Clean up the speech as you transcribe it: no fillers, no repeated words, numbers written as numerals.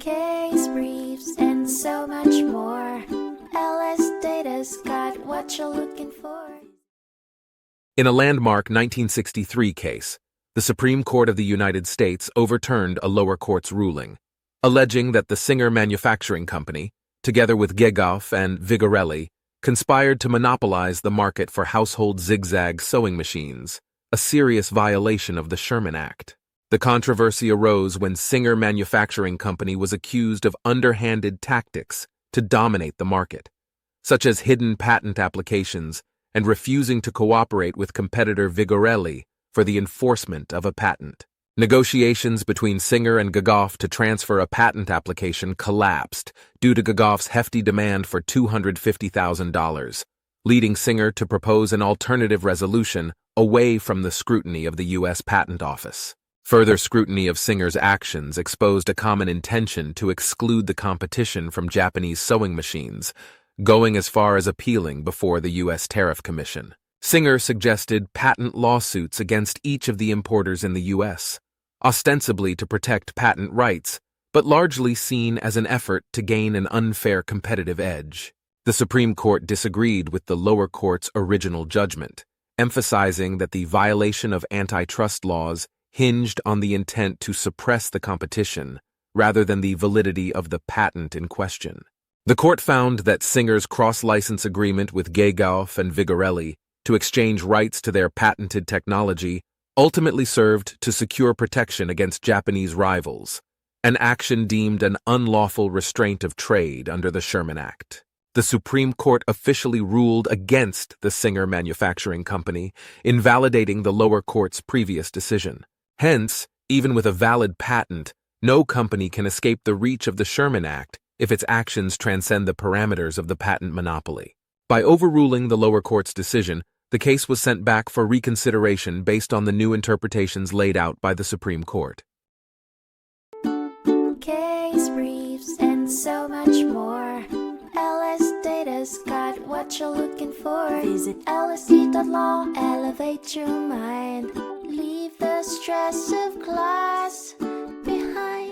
case briefs, and so much more. LSData's got what you're looking for. In a landmark 1963 case, the Supreme Court of the United States overturned a lower court's ruling, alleging that the Singer Manufacturing Company, together with Gegoff and Vigorelli, conspired to monopolize the market for household zigzag sewing machines, a serious violation of the Sherman Act. The controversy arose when Singer Manufacturing Company was accused of underhanded tactics to dominate the market, such as hidden patent applications and refusing to cooperate with competitor Vigorelli for the enforcement of a patent. Negotiations between Singer and Gegoff to transfer a patent application collapsed due to Gegoff's hefty demand for $250,000, leading Singer to propose an alternative resolution away from the scrutiny of the U.S. Patent Office. Further scrutiny of Singer's actions exposed a common intention to exclude the competition from Japanese sewing machines, going as far as appealing before the U.S. Tariff Commission. Singer suggested patent lawsuits against each of the importers in the U.S., ostensibly to protect patent rights, but largely seen as an effort to gain an unfair competitive edge. The Supreme Court disagreed with the lower court's original judgment, emphasizing that the violation of antitrust laws hinged on the intent to suppress the competition rather than the validity of the patent in question. The court found that Singer's cross-license agreement with Gegoff and Vigorelli to exchange rights to their patented technology ultimately served to secure protection against Japanese rivals, an action deemed an unlawful restraint of trade under the Sherman Act. The Supreme Court officially ruled against the Singer Manufacturing Company, invalidating the lower court's previous decision. Hence, even with a valid patent, no company can escape the reach of the Sherman Act if its actions transcend the parameters of the patent monopoly. By overruling the lower court's decision, the case was sent back for reconsideration based on the new interpretations laid out by the Supreme Court. Case briefs, and so much more. LSData's got what you're looking for. Visit lsd.law, elevate your mind. Leave the stress of class behind.